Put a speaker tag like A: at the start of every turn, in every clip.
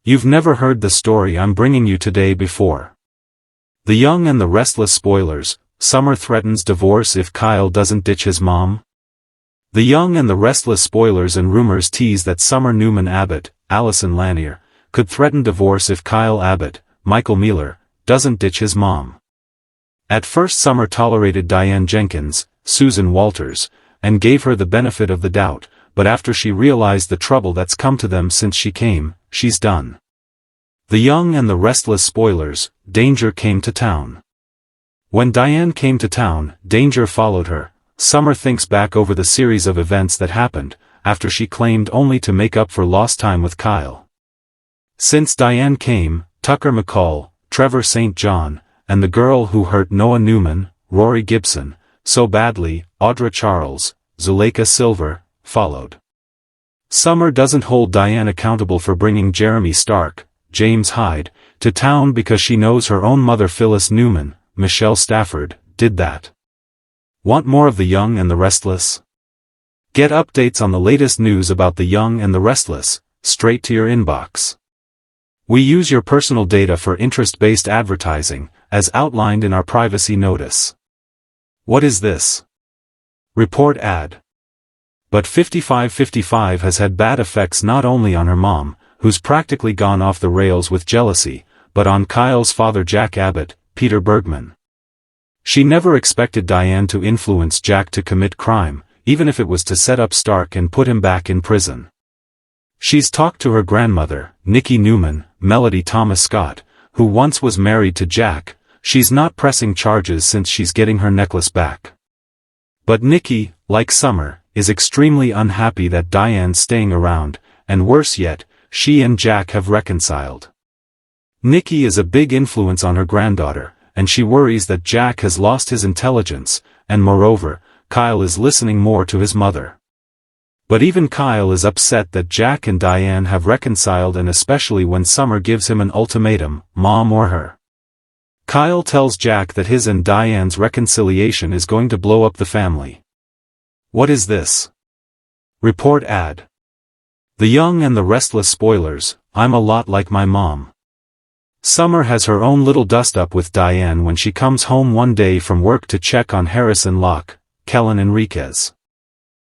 A: You've never heard the story I'm bringing you today before. The Young and the Restless spoilers. Summer threatens divorce if Kyle doesn't ditch his mom. The Young and the Restless spoilers and rumors tease that Summer Newman Abbott, Allison Lanier, could threaten divorce if Kyle Abbott, Michael Mealer, doesn't ditch his mom. At first Summer tolerated Diane Jenkins, Susan Walters, and gave her the benefit of the doubt, but after she realized the trouble that's come to them since she came, she's done. The Young and the Restless spoilers. Danger came to town. When Diane came to town, danger followed her. Summer thinks back over the series of events that happened, after she claimed only to make up for lost time with Kyle. Since Diane came, Tucker McCall, Trevor St. John, and the girl who hurt Noah Newman, Rory Gibson, so badly, Audra Charles, Zuleika Silver, followed. Summer doesn't hold Diane accountable for bringing Jeremy Stark, James Hyde, to town because she knows her own mother Phyllis Newman, Michelle Stafford, did that. Want more of The Young and the Restless? Get updates on the latest news about The Young and the Restless, straight to your inbox. We use your personal data for interest-based advertising, as outlined in our privacy notice. What is this? Report ad. But 5555 has had bad effects not only on her mom, who's practically gone off the rails with jealousy, but on Kyle's father Jack Abbott, Peter Bergman. She never expected Diane to influence Jack to commit crime, even if it was to set up Stark and put him back in prison. She's talked to her grandmother, Nikki Newman, Melody Thomas Scott, who once was married to Jack. She's not pressing charges since she's getting her necklace back. But Nikki, like Summer, is extremely unhappy that Diane's staying around, and worse yet, she and Jack have reconciled. Nikki is a big influence on her granddaughter, and she worries that Jack has lost his intelligence, and moreover, Kyle is listening more to his mother. But even Kyle is upset that Jack and Diane have reconciled, and especially when Summer gives him an ultimatum, mom or her. Kyle tells Jack that his and Diane's reconciliation is going to blow up the family. What is this? Report ad. The Young and the Restless spoilers. I'm a lot like my mom. Summer has her own little dust-up with Diane when she comes home one day from work to check on Harrison Locke, Kellen Enriquez.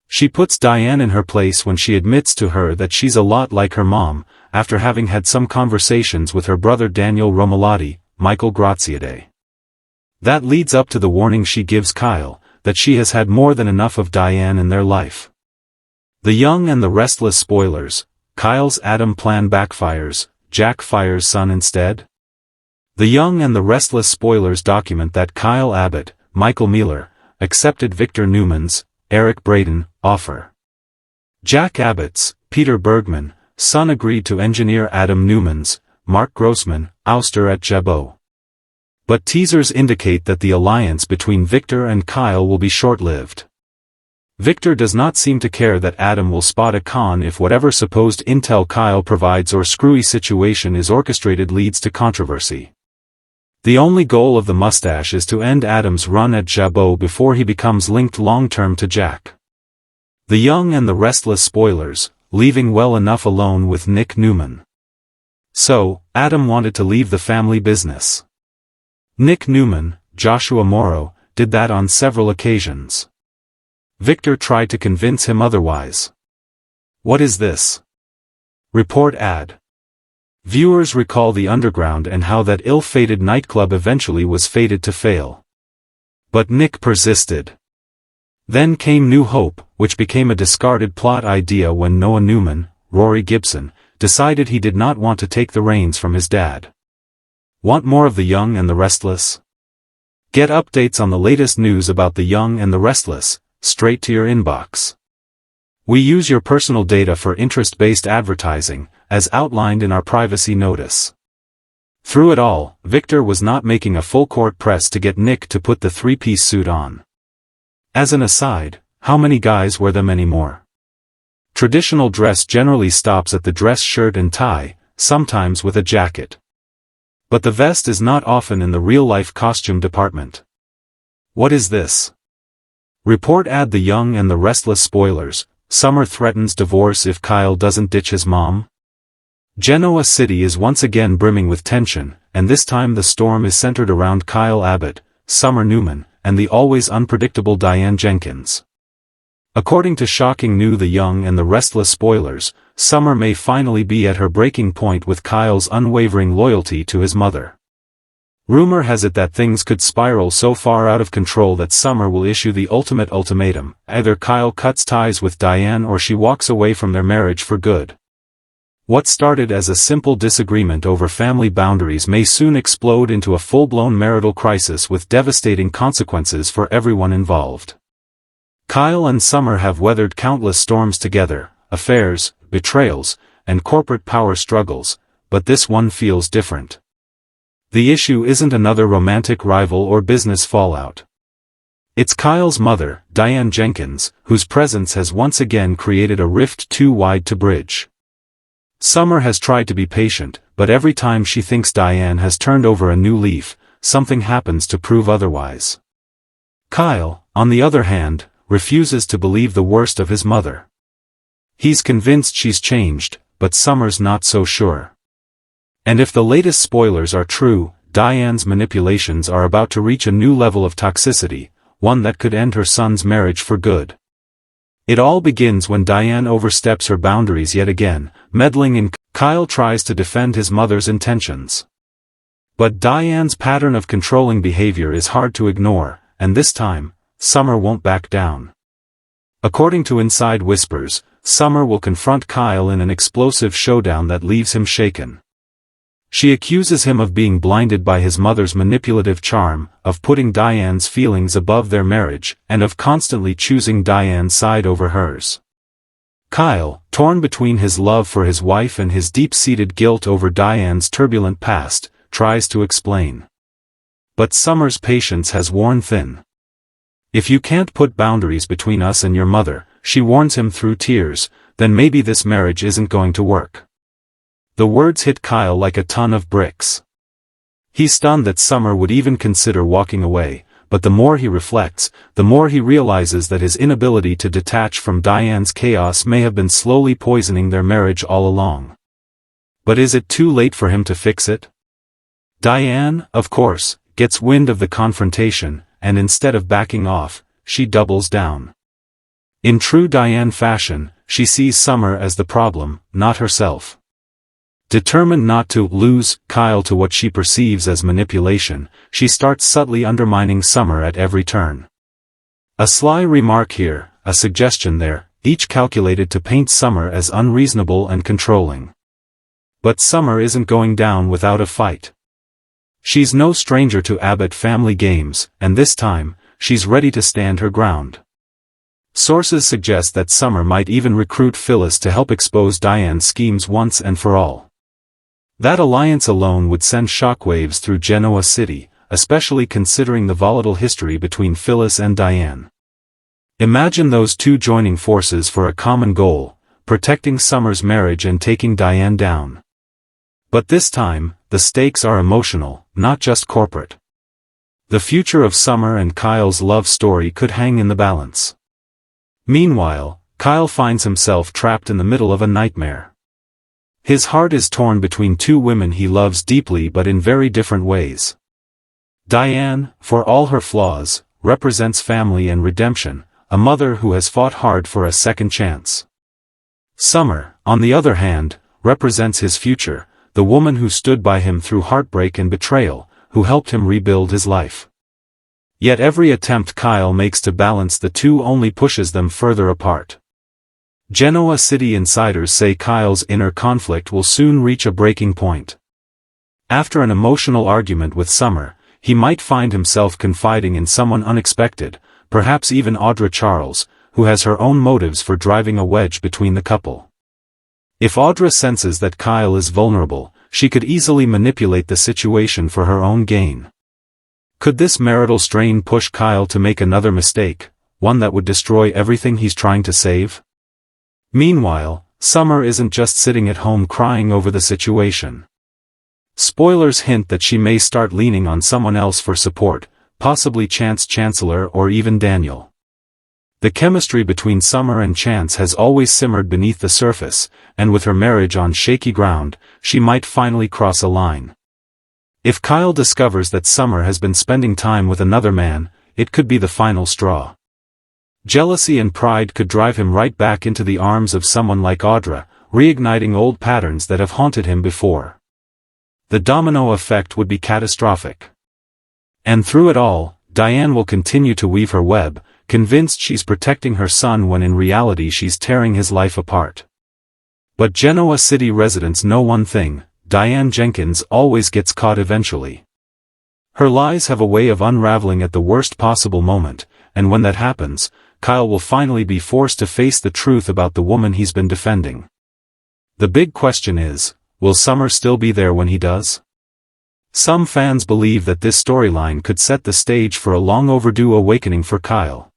A: She puts Diane in her place when she admits to her that she's a lot like her mom, after having had some conversations with her brother Daniel Romolotti, Michael Graziade. That leads up to the warning she gives Kyle, that she has had more than enough of Diane in their life. The Young and the Restless spoilers. Kyle's Adam plan backfires, Jack fires son instead? The Young and the Restless spoilers document that Kyle Abbott, Michael Mealer, accepted Victor Newman's, Eric Braden, offer. Jack Abbott's, Peter Bergman, son agreed to engineer Adam Newman's, Mark Grossman, ouster at Jabot. But teasers indicate that the alliance between Victor and Kyle will be short-lived. Victor does not seem to care that Adam will spot a con if whatever supposed intel Kyle provides or screwy situation is orchestrated leads to controversy. The only goal of the mustache is to end Adam's run at Jabot before he becomes linked long-term to Jack. The Young and the Restless spoilers. Leaving well enough alone with Nick Newman. So, Adam wanted to leave the family business. Nick Newman, Joshua Morrow, did that on several occasions. Victor tried to convince him otherwise. What is this? Report ad. Viewers recall the Underground and how that ill-fated nightclub eventually was fated to fail. But Nick persisted. Then came New Hope, which became a discarded plot idea when Noah Newman, Rory Gibson, decided he did not want to take the reins from his dad. Want more of The Young and the Restless? Get updates on the latest news about The Young and the Restless, straight to your inbox. We use your personal data for interest-based advertising, as outlined in our privacy notice. Through it all, Victor was not making a full-court press to get Nick to put the three-piece suit on. As an aside, how many guys wear them anymore? Traditional dress generally stops at the dress shirt and tie, sometimes with a jacket. But the vest is not often in the real-life costume department. What is this? Report ad. The Young and the Restless spoilers. Summer threatens divorce if Kyle doesn't ditch his mom. Genoa City is once again brimming with tension, and this time the storm is centered around Kyle Abbott, Summer Newman, and the always unpredictable Diane Jenkins. According to shocking new The Young and the Restless spoilers, Summer may finally be at her breaking point with Kyle's unwavering loyalty to his mother. Rumor has it that things could spiral so far out of control that Summer will issue the ultimate ultimatum: either Kyle cuts ties with Diane or she walks away from their marriage for good. What started as a simple disagreement over family boundaries may soon explode into a full-blown marital crisis with devastating consequences for everyone involved. Kyle and Summer have weathered countless storms together, affairs, betrayals, and corporate power struggles, but this one feels different. The issue isn't another romantic rival or business fallout. It's Kyle's mother, Diane Jenkins, whose presence has once again created a rift too wide to bridge. Summer has tried to be patient, but every time she thinks Diane has turned over a new leaf, something happens to prove otherwise. Kyle, on the other hand, refuses to believe the worst of his mother. He's convinced she's changed, but Summer's not so sure. And if the latest spoilers are true, Diane's manipulations are about to reach a new level of toxicity, one that could end her son's marriage for good. It all begins when Diane oversteps her boundaries yet again, meddling in. Kyle tries to defend his mother's intentions. But Diane's pattern of controlling behavior is hard to ignore, and this time, Summer won't back down. According to inside whispers, Summer will confront Kyle in an explosive showdown that leaves him shaken. She accuses him of being blinded by his mother's manipulative charm, of putting Diane's feelings above their marriage, and of constantly choosing Diane's side over hers. Kyle, torn between his love for his wife and his deep-seated guilt over Diane's turbulent past, tries to explain. But Summer's patience has worn thin. "If you can't put boundaries between us and your mother," she warns him through tears, "then maybe this marriage isn't going to work." The words hit Kyle like a ton of bricks. He's stunned that Summer would even consider walking away, but the more he reflects, the more he realizes that his inability to detach from Diane's chaos may have been slowly poisoning their marriage all along. But is it too late for him to fix it? Diane, of course, gets wind of the confrontation, and instead of backing off, she doubles down. In true Diane fashion, she sees Summer as the problem, not herself. Determined not to lose Kyle to what she perceives as manipulation, she starts subtly undermining Summer at every turn. A sly remark here, a suggestion there, each calculated to paint Summer as unreasonable and controlling. But Summer isn't going down without a fight. She's no stranger to Abbott family games, and this time, she's ready to stand her ground. Sources suggest that Summer might even recruit Phyllis to help expose Diane's schemes once and for all. That alliance alone would send shockwaves through Genoa City, especially considering the volatile history between Phyllis and Diane. Imagine those two joining forces for a common goal, protecting Summer's marriage and taking Diane down. But this time, the stakes are emotional, not just corporate. The future of Summer and Kyle's love story could hang in the balance. Meanwhile, Kyle finds himself trapped in the middle of a nightmare. His heart is torn between two women he loves deeply but in very different ways. Diane, for all her flaws, represents family and redemption, a mother who has fought hard for a second chance. Summer, on the other hand, represents his future, the woman who stood by him through heartbreak and betrayal, who helped him rebuild his life. Yet every attempt Kyle makes to balance the two only pushes them further apart. Genoa City insiders say Kyle's inner conflict will soon reach a breaking point. After an emotional argument with Summer, he might find himself confiding in someone unexpected, perhaps even Audra Charles, who has her own motives for driving a wedge between the couple. If Audra senses that Kyle is vulnerable, she could easily manipulate the situation for her own gain. Could this marital strain push Kyle to make another mistake, one that would destroy everything he's trying to save? Meanwhile, Summer isn't just sitting at home crying over the situation. Spoilers hint that she may start leaning on someone else for support, possibly Chance Chancellor or even Daniel. The chemistry between Summer and Chance has always simmered beneath the surface, and with her marriage on shaky ground, she might finally cross a line. If Kyle discovers that Summer has been spending time with another man, it could be the final straw. Jealousy and pride could drive him right back into the arms of someone like Audra, reigniting old patterns that have haunted him before. The domino effect would be catastrophic. And through it all, Diane will continue to weave her web, convinced she's protecting her son when in reality she's tearing his life apart. But Genoa City residents know one thing: Diane Jenkins always gets caught eventually. Her lies have a way of unraveling at the worst possible moment, and when that happens, Kyle will finally be forced to face the truth about the woman he's been defending. The big question is, will Summer still be there when he does? Some fans believe that this storyline could set the stage for a long overdue awakening for Kyle.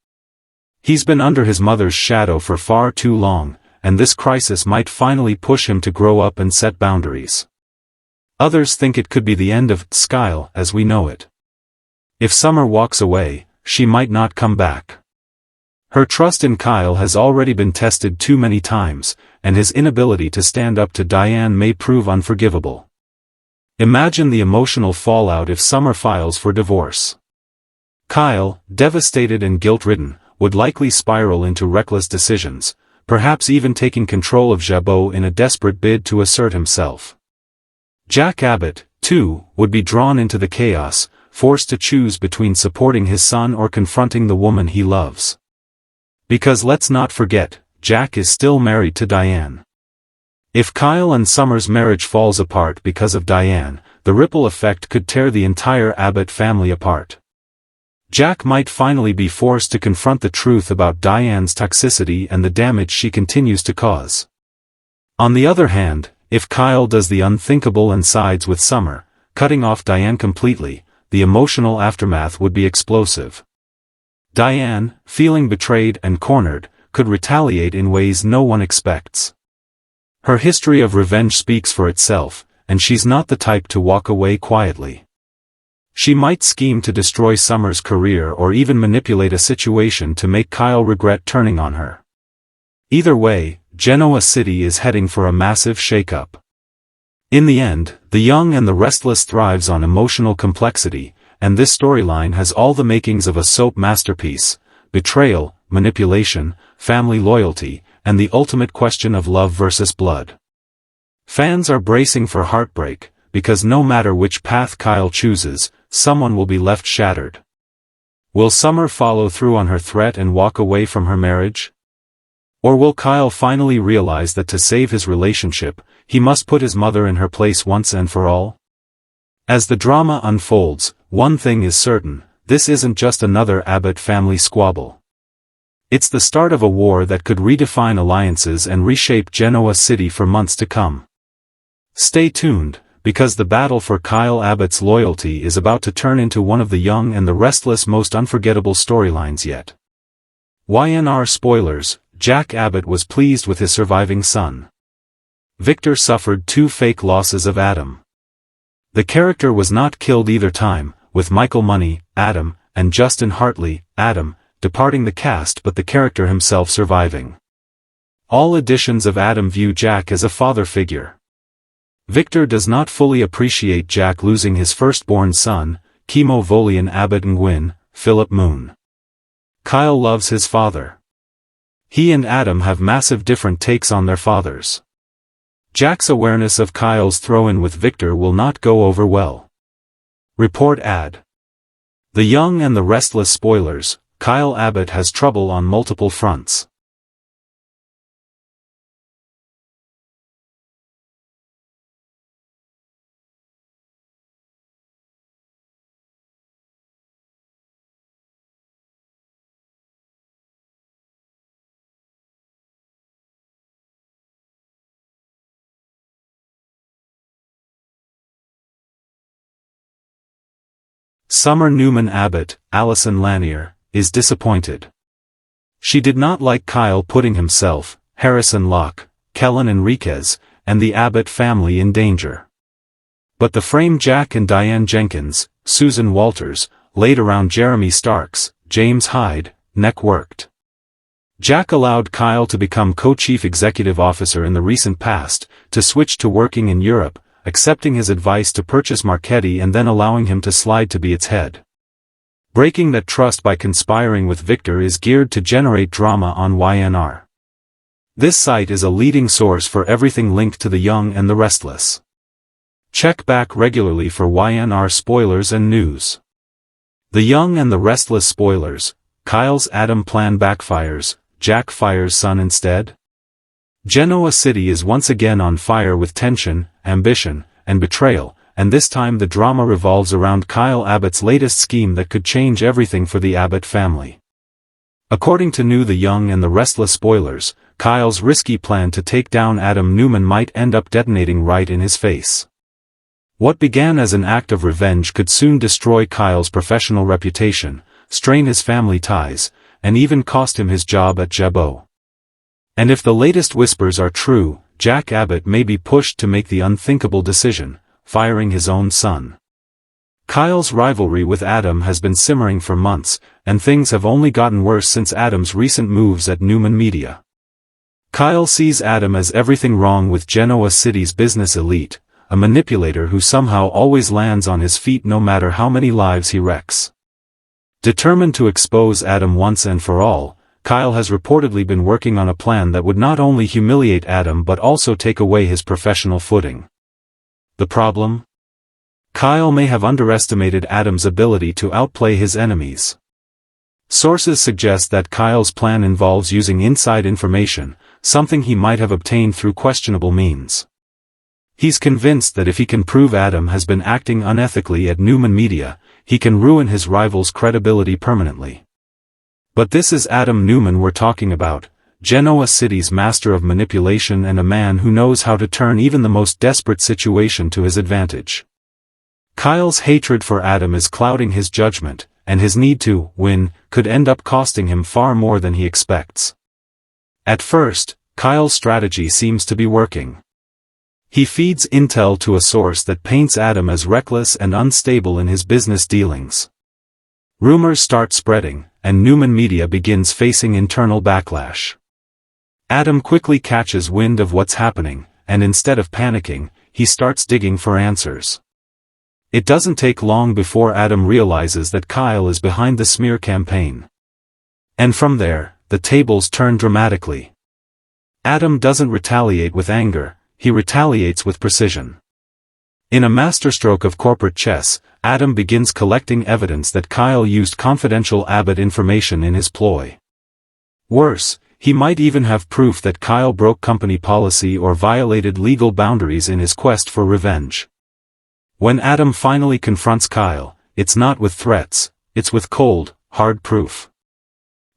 A: He's been under his mother's shadow for far too long, and this crisis might finally push him to grow up and set boundaries. Others think it could be the end of Kyle as we know it. If Summer walks away, she might not come back. Her trust in Kyle has already been tested too many times, and his inability to stand up to Diane may prove unforgivable. Imagine the emotional fallout if Summer files for divorce. Kyle, devastated and guilt-ridden, would likely spiral into reckless decisions, perhaps even taking control of Jabot in a desperate bid to assert himself. Jack Abbott, too, would be drawn into the chaos, forced to choose between supporting his son or confronting the woman he loves. Because let's not forget, Jack is still married to Diane. If Kyle and Summer's marriage falls apart because of Diane, the ripple effect could tear the entire Abbott family apart. Jack might finally be forced to confront the truth about Diane's toxicity and the damage she continues to cause. On the other hand, if Kyle does the unthinkable and sides with Summer, cutting off Diane completely, the emotional aftermath would be explosive. Diane, feeling betrayed and cornered, could retaliate in ways no one expects. Her history of revenge speaks for itself, and she's not the type to walk away quietly. She might scheme to destroy Summer's career or even manipulate a situation to make Kyle regret turning on her. Either way, Genoa City is heading for a massive shakeup. In the end, The Young and the Restless thrives on emotional complexity, and this storyline has all the makings of a soap masterpiece: betrayal, manipulation, family loyalty, and the ultimate question of love versus blood. Fans are bracing for heartbreak, because no matter which path Kyle chooses, someone will be left shattered. Will Summer follow through on her threat and walk away from her marriage? Or will Kyle finally realize that to save his relationship, he must put his mother in her place once and for all? As the drama unfolds, one thing is certain: this isn't just another Abbott family squabble. It's the start of a war that could redefine alliances and reshape Genoa City for months to come. Stay tuned, because the battle for Kyle Abbott's loyalty is about to turn into one of The Young and the Restless' most unforgettable storylines yet. Y&R spoilers: Jack Abbott was pleased with his surviving son. Victor suffered 2 fake losses of Adam. The character was not killed either time, with Michael Money, Adam, and Justin Hartley, Adam, departing the cast but the character himself surviving. All editions of Adam view Jack as a father figure. Victor does not fully appreciate Jack losing his firstborn son, Kimo Volian Abbott Nguyen, Philip Moon. Kyle loves his father. He and Adam have massive different takes on their fathers. Jack's awareness of Kyle's throw-in with Victor will not go over well. Report ad. The Young and the Restless spoilers: Kyle Abbott has trouble on multiple fronts. Summer Newman Abbott, Allison Lanier, is disappointed. She did not like Kyle putting himself, Harrison Locke, Kellen Enriquez, and the Abbott family in danger. But the frame Jack and Diane Jenkins, Susan Walters, laid around Jeremy Starks, James Hyde, neck worked. Jack allowed Kyle to become co-chief executive officer in the recent past, to switch to working in Europe, accepting his advice to purchase Marchetti and then allowing him to slide to be its head. Breaking that trust by conspiring with Victor is geared to generate drama on Y&R. This site is a leading source for everything linked to The Young and the Restless. Check back regularly for Y&R spoilers and news. The Young and the Restless spoilers. Kyle's Adam plan backfires, Jack fires son instead? Genoa City is once again on fire with tension, ambition, and betrayal, and this time the drama revolves around Kyle Abbott's latest scheme that could change everything for the Abbott family. According to The Young and the Restless spoilers, Kyle's risky plan to take down Adam Newman might end up detonating right in his face. What began as an act of revenge could soon destroy Kyle's professional reputation, strain his family ties, and even cost him his job at Jabot. And if the latest whispers are true, Jack Abbott may be pushed to make the unthinkable decision, firing his own son. Kyle's rivalry with Adam has been simmering for months, and things have only gotten worse since Adam's recent moves at Newman Media. Kyle sees Adam as everything wrong with Genoa City's business elite, a manipulator who somehow always lands on his feet no matter how many lives he wrecks. Determined to expose Adam once and for all, Kyle has reportedly been working on a plan that would not only humiliate Adam but also take away his professional footing. The problem? Kyle may have underestimated Adam's ability to outplay his enemies. Sources suggest that Kyle's plan involves using inside information, something he might have obtained through questionable means. He's convinced that if he can prove Adam has been acting unethically at Newman Media, he can ruin his rival's credibility permanently. But this is Adam Newman we're talking about, Genoa City's master of manipulation and a man who knows how to turn even the most desperate situation to his advantage. Kyle's hatred for Adam is clouding his judgment, and his need to win could end up costing him far more than he expects. At first, Kyle's strategy seems to be working. He feeds intel to a source that paints Adam as reckless and unstable in his business dealings. Rumors start spreading, and Newman Media begins facing internal backlash. Adam quickly catches wind of what's happening, and instead of panicking, he starts digging for answers. It doesn't take long before Adam realizes that Kyle is behind the smear campaign. And from there, the tables turn dramatically. Adam doesn't retaliate with anger, he retaliates with precision. In a masterstroke of corporate chess, Adam begins collecting evidence that Kyle used confidential Abbott information in his ploy. Worse, he might even have proof that Kyle broke company policy or violated legal boundaries in his quest for revenge. When Adam finally confronts Kyle, it's not with threats, it's with cold, hard proof.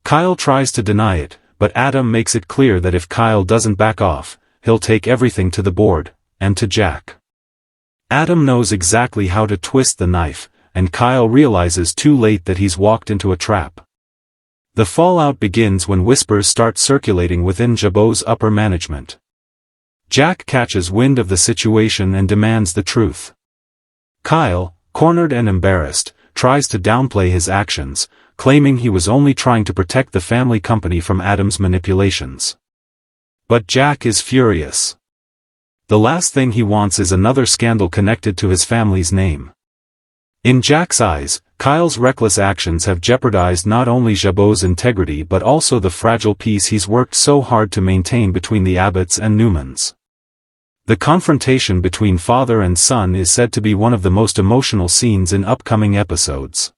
A: Kyle tries to deny it, but Adam makes it clear that if Kyle doesn't back off, he'll take everything to the board, and to Jack. Adam knows exactly how to twist the knife, and Kyle realizes too late that he's walked into a trap. The fallout begins when whispers start circulating within Jabot's upper management. Jack catches wind of the situation and demands the truth. Kyle, cornered and embarrassed, tries to downplay his actions, claiming he was only trying to protect the family company from Adam's manipulations. But Jack is furious. The last thing he wants is another scandal connected to his family's name. In Jack's eyes, Kyle's reckless actions have jeopardized not only Jabot's integrity but also the fragile peace he's worked so hard to maintain between the Abbotts and Newmans. The confrontation between father and son is said to be one of the most emotional scenes in upcoming episodes.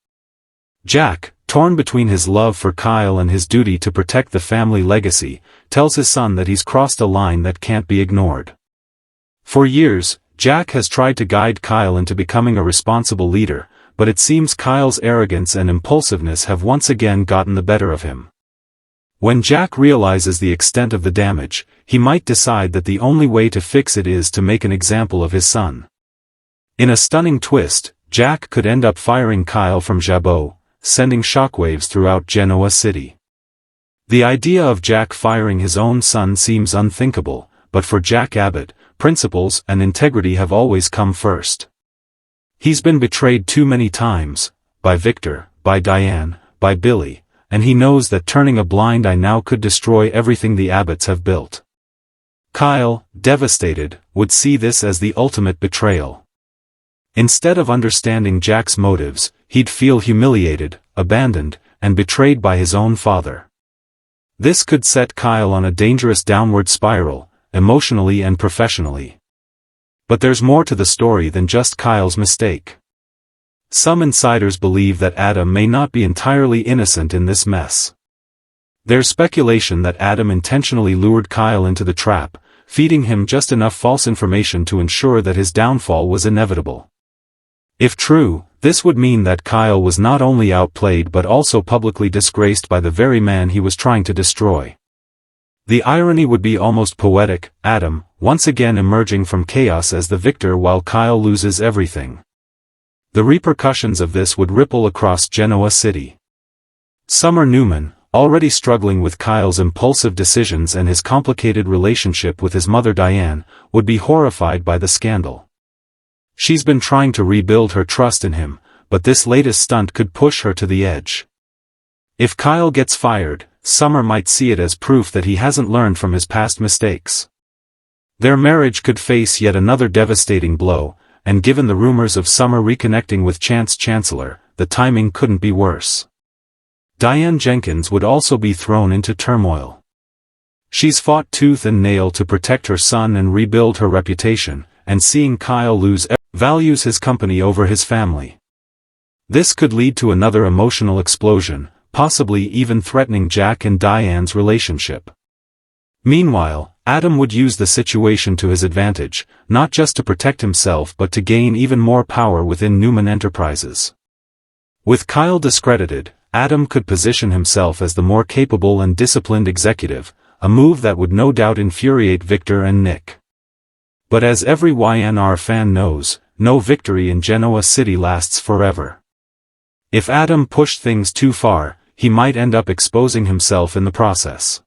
A: Jack, torn between his love for Kyle and his duty to protect the family legacy, tells his son that he's crossed a line that can't be ignored. For years, Jack has tried to guide Kyle into becoming a responsible leader, but it seems Kyle's arrogance and impulsiveness have once again gotten the better of him. When Jack realizes the extent of the damage, he might decide that the only way to fix it is to make an example of his son. In a stunning twist, Jack could end up firing Kyle from Jabot, sending shockwaves throughout Genoa City. The idea of Jack firing his own son seems unthinkable, but for Jack Abbott, principles and integrity have always come first. He's been betrayed too many times, by Victor, by Diane, by Billy, and he knows that turning a blind eye now could destroy everything the Abbotts have built. Kyle, devastated, would see this as the ultimate betrayal. Instead of understanding Jack's motives, he'd feel humiliated, abandoned, and betrayed by his own father. This could set Kyle on a dangerous downward spiral, emotionally and professionally. But there's more to the story than just Kyle's mistake. Some insiders believe that Adam may not be entirely innocent in this mess. There's speculation that Adam intentionally lured Kyle into the trap, feeding him just enough false information to ensure that his downfall was inevitable. If true, this would mean that Kyle was not only outplayed but also publicly disgraced by the very man he was trying to destroy. The irony would be almost poetic, Adam, once again emerging from chaos as the victor while Kyle loses everything. The repercussions of this would ripple across Genoa City. Summer Newman, already struggling with Kyle's impulsive decisions and his complicated relationship with his mother Diane, would be horrified by the scandal. She's been trying to rebuild her trust in him, but this latest stunt could push her to the edge. If Kyle gets fired, Summer might see it as proof that he hasn't learned from his past mistakes. Their marriage could face yet another devastating blow, and given the rumors of Summer reconnecting with Chance Chancellor, the timing couldn't be worse. Diane Jenkins would also be thrown into turmoil. She's fought tooth and nail to protect her son and rebuild her reputation, and seeing Kyle lose values his company over his family. This could lead to another emotional explosion, possibly even threatening Jack and Diane's relationship. Meanwhile, Adam would use the situation to his advantage, not just to protect himself but to gain even more power within Newman Enterprises. With Kyle discredited, Adam could position himself as the more capable and disciplined executive, a move that would no doubt infuriate Victor and Nick. But as every Y&R fan knows, no victory in Genoa City lasts forever. If Adam pushed things too far, he might end up exposing himself in the process.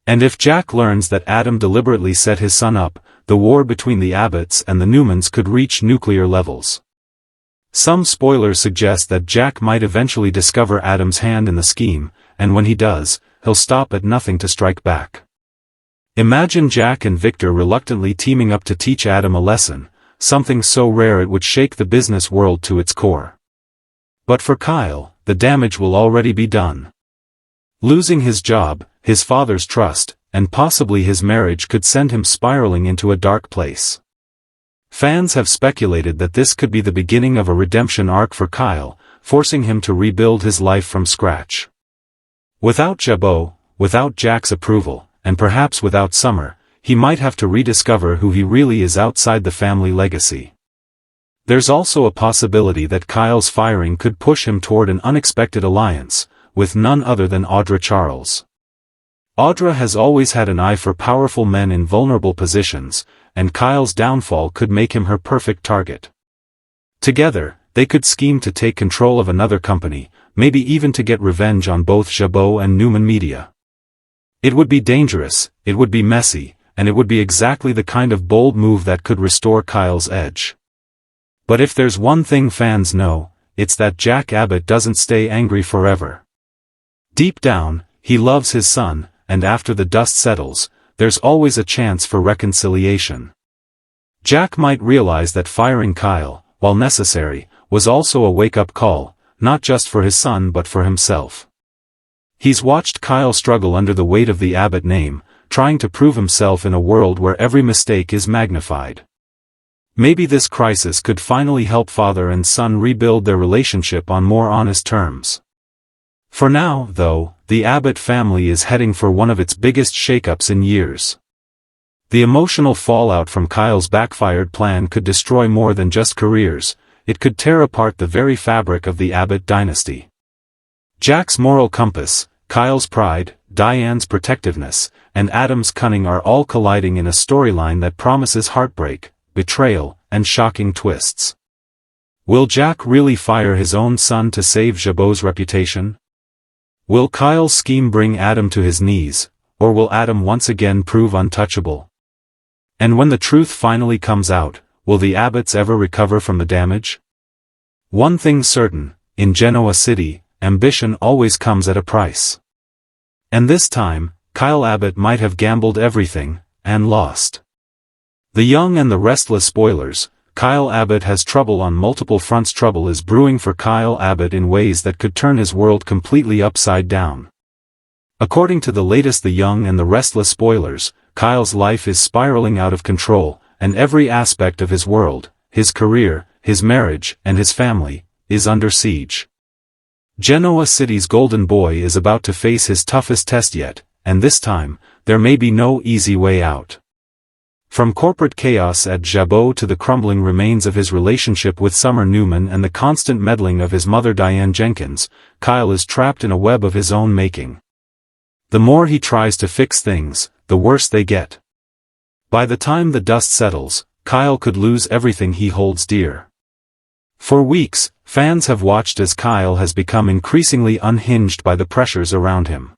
A: And if Jack learns that Adam deliberately set his son up, the war between the Abbotts and the Newmans could reach nuclear levels. Some spoilers suggest that Jack might eventually discover Adam's hand in the scheme, and when he does, he'll stop at nothing to strike back. Imagine Jack and Victor reluctantly teaming up to teach Adam a lesson, something so rare it would shake the business world to its core. But for Kyle, the damage will already be done. Losing his job, his father's trust, and possibly his marriage could send him spiraling into a dark place. Fans have speculated that this could be the beginning of a redemption arc for Kyle, forcing him to rebuild his life from scratch. Without Jabot, without Jack's approval, and perhaps without Summer, he might have to rediscover who he really is outside the family legacy. There's also a possibility that Kyle's firing could push him toward an unexpected alliance, with none other than Audra Charles. Audra has always had an eye for powerful men in vulnerable positions, and Kyle's downfall could make him her perfect target. Together, they could scheme to take control of another company, maybe even to get revenge on both Jabot and Newman Media. It would be dangerous, it would be messy, and it would be exactly the kind of bold move that could restore Kyle's edge. But if there's one thing fans know, it's that Jack Abbott doesn't stay angry forever. Deep down, he loves his son, and after the dust settles, there's always a chance for reconciliation. Jack might realize that firing Kyle, while necessary, was also a wake-up call, not just for his son but for himself. He's watched Kyle struggle under the weight of the Abbott name, trying to prove himself in a world where every mistake is magnified. Maybe this crisis could finally help father and son rebuild their relationship on more honest terms. For now, though, the Abbott family is heading for one of its biggest shakeups in years. The emotional fallout from Kyle's backfired plan could destroy more than just careers, it could tear apart the very fabric of the Abbott dynasty. Jack's moral compass, Kyle's pride, Diane's protectiveness, and Adam's cunning are all colliding in a storyline that promises heartbreak, betrayal, and shocking twists. Will Jack really fire his own son to save Jabot's reputation? Will Kyle's scheme bring Adam to his knees, or will Adam once again prove untouchable? And when the truth finally comes out, will the Abbotts ever recover from the damage? One thing's certain, in Genoa City, ambition always comes at a price. And this time, Kyle Abbott might have gambled everything, and lost. The young and the restless spoilers. Kyle Abbott has trouble on multiple fronts. Trouble is brewing for Kyle Abbott in ways that could turn his world completely upside down. According to the latest The Young and the Restless spoilers, Kyle's life is spiraling out of control, and every aspect of his world, his career, his marriage, and his family, is under siege. Genoa City's golden boy is about to face his toughest test yet, and this time, there may be no easy way out. From corporate chaos at Jabot to the crumbling remains of his relationship with Summer Newman and the constant meddling of his mother Diane Jenkins, Kyle is trapped in a web of his own making. The more he tries to fix things, the worse they get. By the time the dust settles, Kyle could lose everything he holds dear. For weeks, fans have watched as Kyle has become increasingly unhinged by the pressures around him.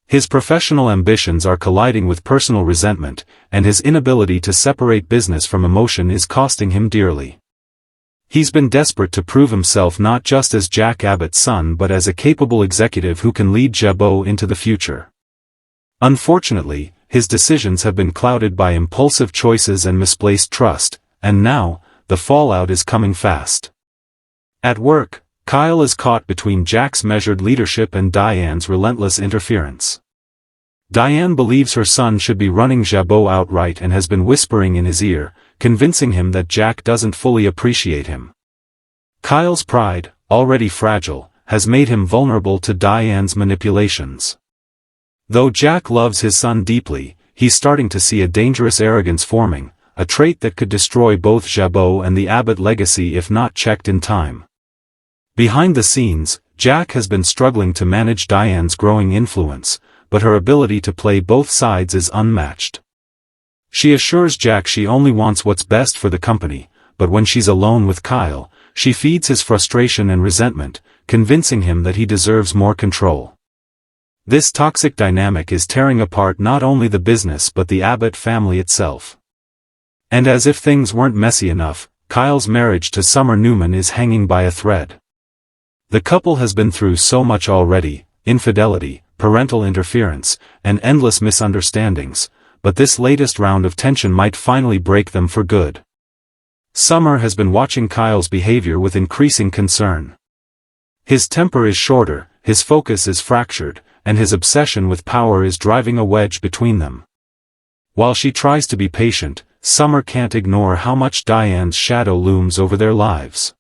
A: His professional ambitions are colliding with personal resentment, and his inability to separate business from emotion is costing him dearly. He's been desperate to prove himself not just as Jack Abbott's son but as a capable executive who can lead Jabot into the future. Unfortunately, his decisions have been clouded by impulsive choices and misplaced trust, and now, the fallout is coming fast. At work, Kyle is caught between Jack's measured leadership and Diane's relentless interference. Diane believes her son should be running Jabot outright and has been whispering in his ear, convincing him that Jack doesn't fully appreciate him. Kyle's pride, already fragile, has made him vulnerable to Diane's manipulations. Though Jack loves his son deeply, he's starting to see a dangerous arrogance forming, a trait that could destroy both Jabot and the Abbott legacy if not checked in time. Behind the scenes, Jack has been struggling to manage Diane's growing influence, but her ability to play both sides is unmatched. She assures Jack she only wants what's best for the company, but when she's alone with Kyle, she feeds his frustration and resentment, convincing him that he deserves more control. This toxic dynamic is tearing apart not only the business but the Abbott family itself. And as if things weren't messy enough, Kyle's marriage to Summer Newman is hanging by a thread. The couple has been through so much already: infidelity, parental interference, and endless misunderstandings, but this latest round of tension might finally break them for good. Summer has been watching Kyle's behavior with increasing concern. His temper is shorter, his focus is fractured, and his obsession with power is driving a wedge between them. While she tries to be patient, Summer can't ignore how much Diane's shadow looms over their lives.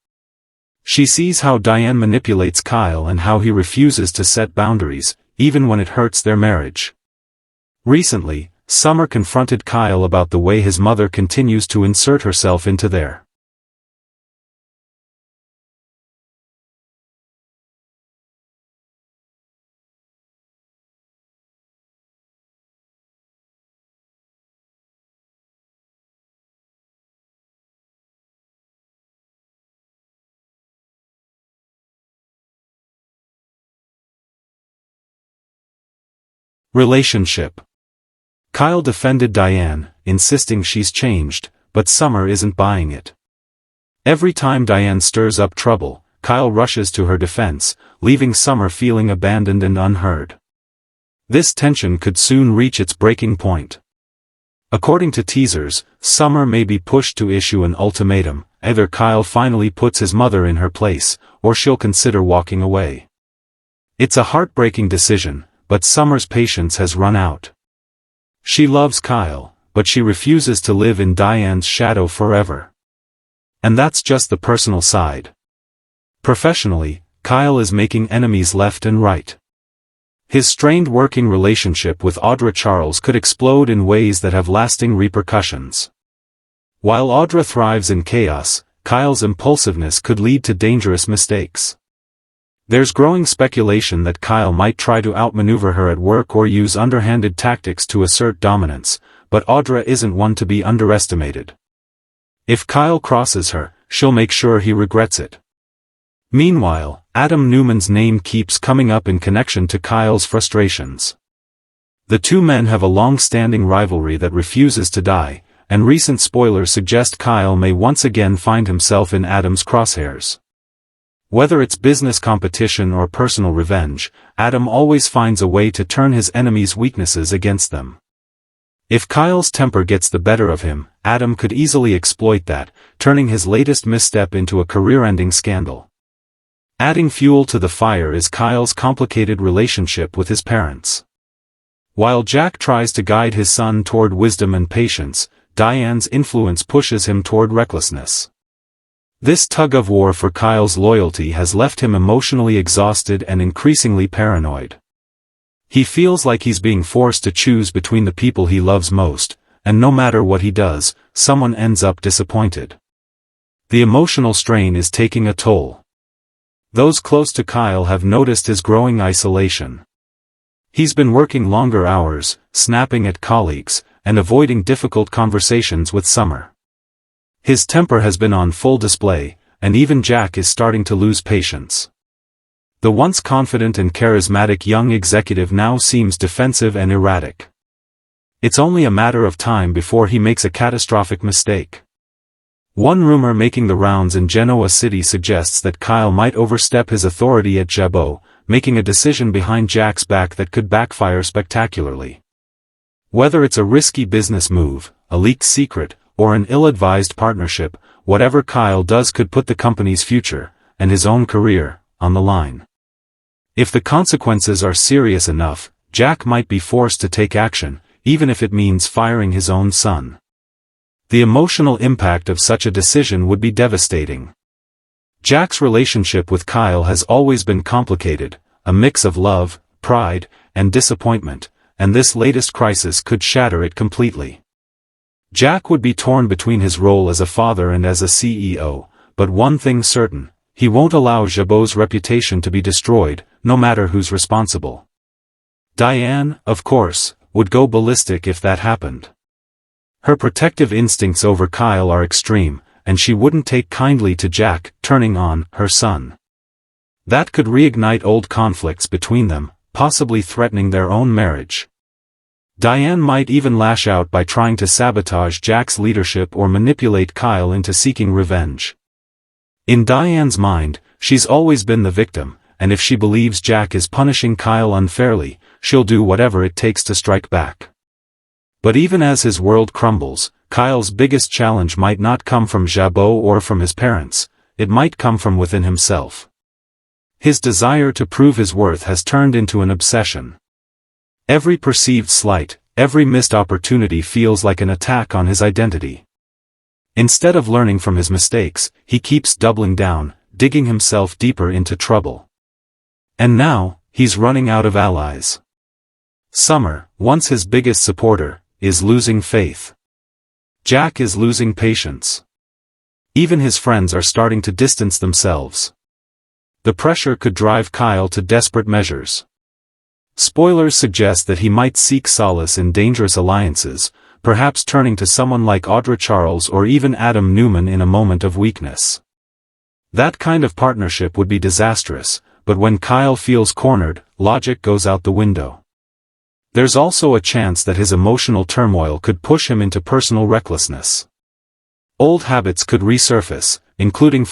A: She sees how Diane manipulates Kyle and how he refuses to set boundaries, even when it hurts their marriage. Recently, Summer confronted Kyle about the way his mother continues to insert herself into their relationship. Kyle defended Diane, insisting she's changed, but Summer isn't buying it. Every time Diane stirs up trouble, Kyle rushes to her defense, leaving Summer feeling abandoned and unheard. This tension could soon reach its breaking point. According to teasers, Summer may be pushed to issue an ultimatum: either Kyle finally puts his mother in her place, or she'll consider walking away. It's a heartbreaking decision, but Summer's patience has run out. She loves Kyle, but she refuses to live in Diane's shadow forever. And that's just the personal side. Professionally, Kyle is making enemies left and right. His strained working relationship with Audra Charles could explode in ways that have lasting repercussions. While Audra thrives in chaos, Kyle's impulsiveness could lead to dangerous mistakes. There's growing speculation that Kyle might try to outmaneuver her at work or use underhanded tactics to assert dominance, but Audra isn't one to be underestimated. If Kyle crosses her, she'll make sure he regrets it. Meanwhile, Adam Newman's name keeps coming up in connection to Kyle's frustrations. The two men have a long-standing rivalry that refuses to die, and recent spoilers suggest Kyle may once again find himself in Adam's crosshairs. Whether it's business competition or personal revenge, Adam always finds a way to turn his enemies' weaknesses against them. If Kyle's temper gets the better of him, Adam could easily exploit that, turning his latest misstep into a career-ending scandal. Adding fuel to the fire is Kyle's complicated relationship with his parents. While Jack tries to guide his son toward wisdom and patience, Diane's influence pushes him toward recklessness. This tug-of-war for Kyle's loyalty has left him emotionally exhausted and increasingly paranoid. He feels like he's being forced to choose between the people he loves most, and no matter what he does, someone ends up disappointed. The emotional strain is taking a toll. Those close to Kyle have noticed his growing isolation. He's been working longer hours, snapping at colleagues, and avoiding difficult conversations with Summer. His temper has been on full display, and even Jack is starting to lose patience. The once confident and charismatic young executive now seems defensive and erratic. It's only a matter of time before he makes a catastrophic mistake. One rumor making the rounds in Genoa City suggests that Kyle might overstep his authority at Jabot, making a decision behind Jack's back that could backfire spectacularly. Whether it's a risky business move, a leaked secret, or an ill-advised partnership, whatever Kyle does could put the company's future, and his own career, on the line. If the consequences are serious enough, Jack might be forced to take action, even if it means firing his own son. The emotional impact of such a decision would be devastating. Jack's relationship with Kyle has always been complicated, a mix of love, pride, and disappointment, and this latest crisis could shatter it completely. Jack would be torn between his role as a father and as a CEO, but one thing's certain, he won't allow Jabot's reputation to be destroyed, no matter who's responsible. Diane, of course, would go ballistic if that happened. Her protective instincts over Kyle are extreme, and she wouldn't take kindly to Jack turning on her son. That could reignite old conflicts between them, possibly threatening their own marriage. Diane might even lash out by trying to sabotage Jack's leadership or manipulate Kyle into seeking revenge. In Diane's mind, she's always been the victim, and if she believes Jack is punishing Kyle unfairly, she'll do whatever it takes to strike back. But even as his world crumbles, Kyle's biggest challenge might not come from Jabot or from his parents, it might come from within himself. His desire to prove his worth has turned into an obsession. Every perceived slight, every missed opportunity feels like an attack on his identity. Instead of learning from his mistakes, he keeps doubling down, digging himself deeper into trouble. And now, he's running out of allies. Summer, once his biggest supporter, is losing faith. Jack is losing patience. Even his friends are starting to distance themselves. The pressure could drive Kyle to desperate measures. Spoilers suggest that he might seek solace in dangerous alliances, perhaps turning to someone like Audra Charles or even Adam Newman in a moment of weakness. That kind of partnership would be disastrous, but when Kyle feels cornered, logic goes out the window. There's also a chance that his emotional turmoil could push him into personal recklessness. Old habits could resurface, including